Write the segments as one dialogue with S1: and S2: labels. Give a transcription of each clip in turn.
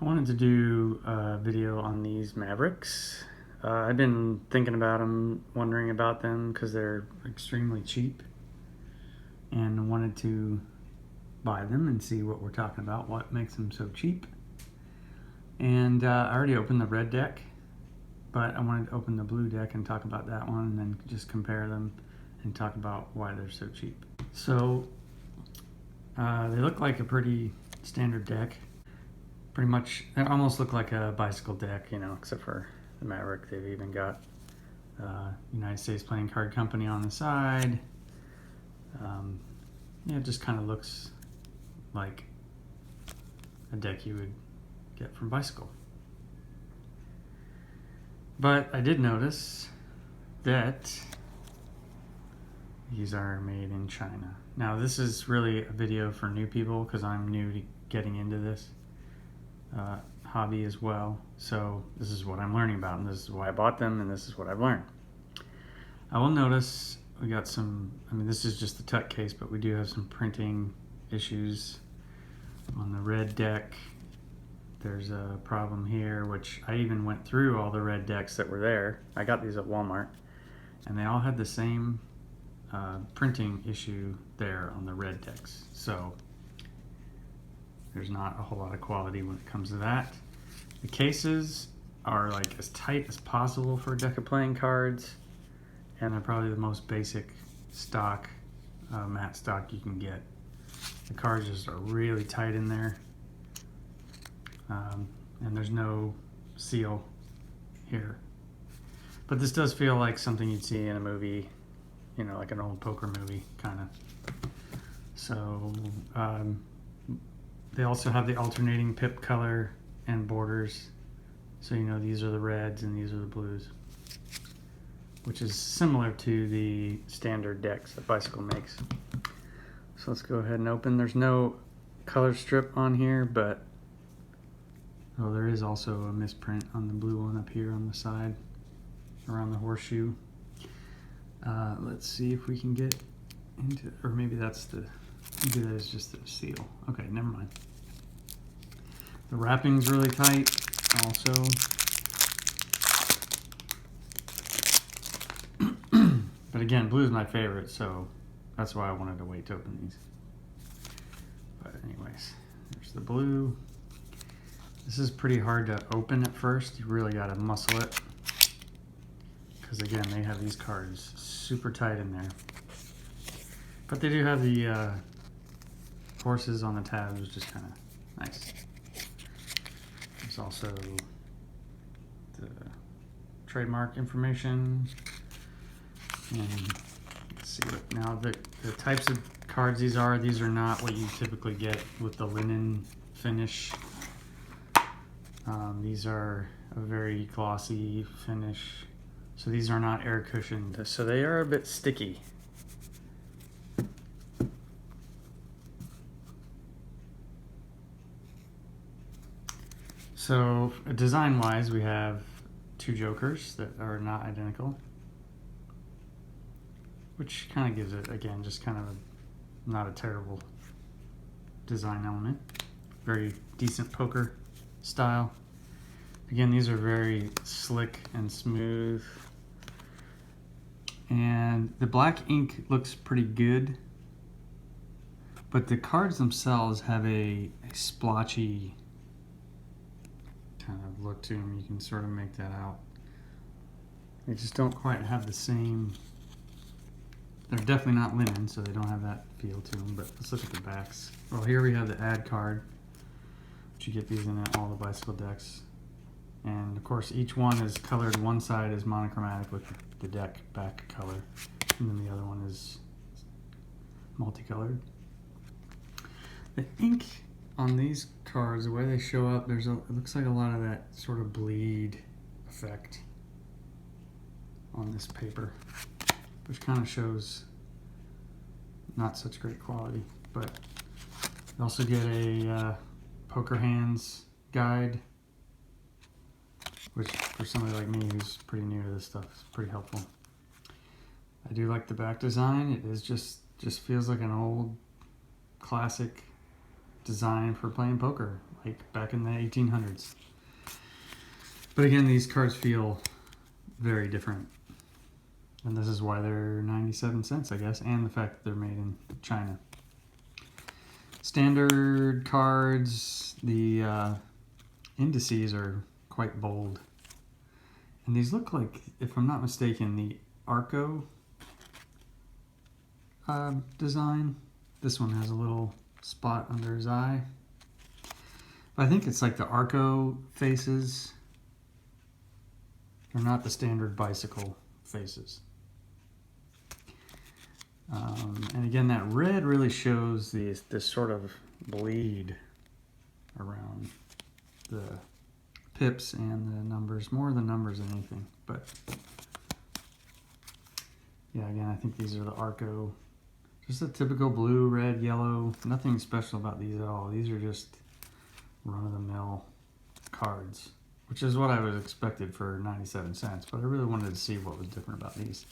S1: I wanted to do a video on these Mavericks. I've been thinking about them, wondering about them because they're extremely cheap, and wanted to buy them and see what we're talking about, what makes them so cheap. And I already opened the red deck, but I wanted to open the blue deck and talk about that one and then just compare them and talk about why they're so cheap. So they look like a pretty standard deck. Pretty much, they almost look like a bicycle deck, you know, except for the Maverick. They've even got United States Playing Card Company on the side. Yeah, it just kind of looks like a deck you would get from Bicycle. But I did notice that these are made in China. Now, this is really a video for new people because I'm new to getting into this hobby as well. So this is what I'm learning about, and this is why I bought them, and this is what I've learned. I will notice we got some, this is just the tuck case, but we do have some printing issues on the red deck. There's a problem here, which I even went through all the red decks that were there. I got these at Walmart, and they all had the same printing issue there on the red decks. So there's not a whole lot of quality when it comes to that. The cases are like as tight as possible for a deck of playing cards, and they're probably the most basic stock, matte stock you can get. The cards just are really tight in there, and there's no seal here. But this does feel like something you'd see in a movie, you know, like an old poker movie, kind of. So they also have the alternating pip color and borders. So you know these are the reds and these are the blues, which is similar to the standard decks that Bicycle makes. So let's go ahead and open. There's no color strip on here, but there is also a misprint on the blue one up here on the side around the horseshoe. Let's see if we can get into, or maybe that's the, maybe that is just the seal. Okay, never mind. The wrapping's really tight also. But again, blue is my favorite, so that's why I wanted to wait to open these. But anyways, there's the blue. This is pretty hard to open at first. You really got to muscle it, because again, they have these cards super tight in there. But they do have the horses on the tabs, which is kind of nice. There's also the trademark information. And let's see what, now the types of cards these are not what you typically get with the linen finish. These are a very glossy finish. So these are not air cushioned. So they are a bit sticky. So design wise, we have two jokers that are not identical, which kind of gives it, again, just kind of not a terrible design element. Very decent poker style. Again, these are very slick and smooth. And the black ink looks pretty good, but the cards themselves have a splotchy kind of look to them. You can sort of make that out. They just don't quite have the same, they're definitely not linen, so they don't have that feel to them. But let's look at the backs. Well, here we have the ad card, which you get these in all the Bicycle decks. And of course, each one is colored. One side is monochromatic with the deck back color, and then the other one is multicolored. The ink on these cards, the way they show up, it looks like a lot of that sort of bleed effect on this paper, which kind of shows not such great quality. But you also get a poker hands guide, which for somebody like me who's pretty new to this stuff is pretty helpful. I do like the back design. It is just feels like an old classic design for playing poker. like back in the 1800s. But again, these cards feel very different. And this is why they're 97 cents, I guess, and the fact that they're made in China. Standard cards, the indices are quite bold. And these look like, if I'm not mistaken, the Arco design. This one has a little spot under his eye. But I think it's like the Arco faces. They're not the standard bicycle faces. And again, that red really shows this sort of bleed around the pips and the numbers, more the numbers than anything. But yeah, again, I think these are the Arco. Just a typical blue, red, yellow. Nothing special about these at all. These are just run-of-the-mill cards, which is what I was expected for 97 cents. But I really wanted to see what was different about these.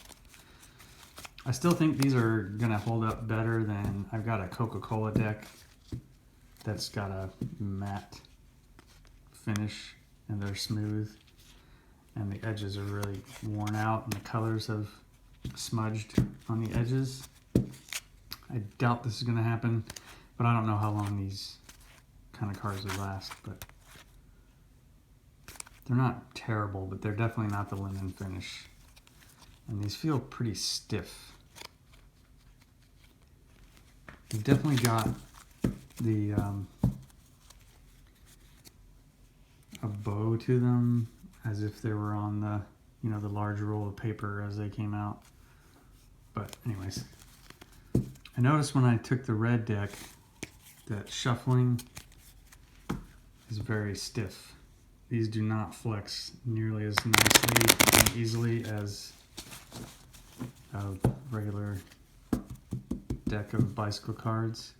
S1: I still think these are gonna hold up better than, I've got a Coca-Cola deck that's got a matte finish and they're smooth and the edges are really worn out and the colors have smudged on the edges. I doubt this is gonna happen, but I don't know how long these kind of cards will last. But they're not terrible, but they're definitely not the linen finish. And these feel pretty stiff. You've definitely got the a bow to them, as if they were on the, you know, the large roll of paper as they came out. But anyways, I noticed when I took the red deck that shuffling is very stiff. These do not flex nearly as nicely and easily as a regular deck of bicycle cards.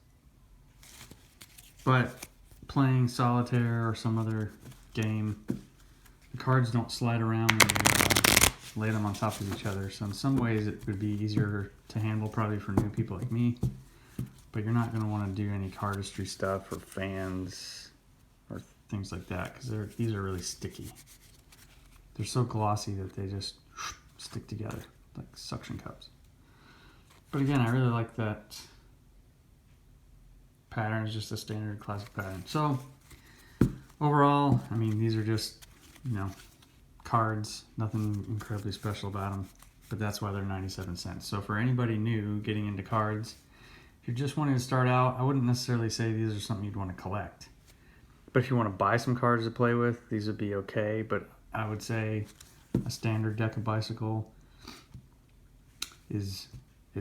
S1: But playing solitaire or some other game, the cards don't slide around when you lay them on top of each other. So in some ways it would be easier to handle probably for new people like me. But you're not going to want to do any cardistry stuff or fans or things like that, because these are really sticky. They're so glossy that they just stick together like suction cups. But again, I really like that pattern. It's just a standard classic pattern. So overall, I mean, these are just, you know, cards, nothing incredibly special about them, but that's why they're 97 cents. So for anybody new getting into cards, if you're just wanting to start out, I wouldn't necessarily say these are something you'd want to collect. But if you want to buy some cards to play with, these would be okay. But I would say a standard deck of bicycle is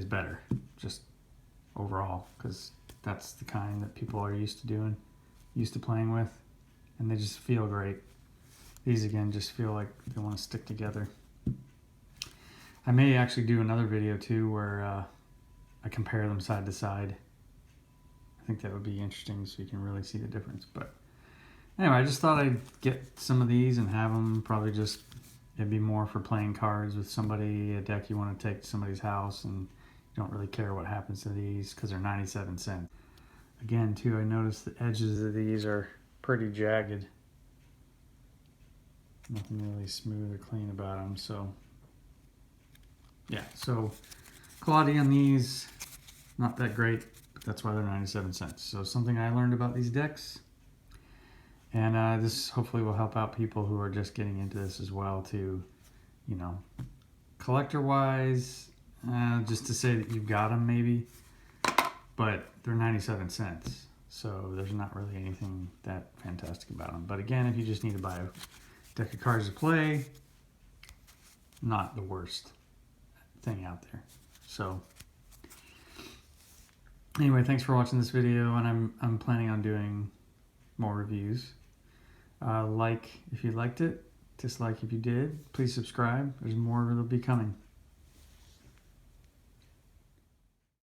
S1: better, just overall, because that's the kind that people are used to doing, used to playing with, and they just feel great. These again just feel like they want to stick together. I may actually do another video too where I compare them side to side. I think that would be interesting so you can really see the difference. But anyway, I just thought I'd get some of these and have them. Probably just, it'd be more for playing cards with somebody, a deck you want to take to somebody's house, and you don't really care what happens to these because they're 97 cents. Again too, I noticed the edges of these are pretty jagged. Nothing really smooth or clean about them. So yeah, so quality on these, not that great, but that's why they're 97 cents. So something I learned about these decks. And this hopefully will help out people who are just getting into this as well to, you know, collector-wise, just to say that you've got them maybe, but they're 97 cents. So there's not really anything that fantastic about them. But again, if you just need to buy a deck of cards to play, not the worst thing out there. So anyway, thanks for watching this video, and I'm planning on doing more reviews. Like if you liked it, dislike if you did. Please subscribe. There's more that'll be coming.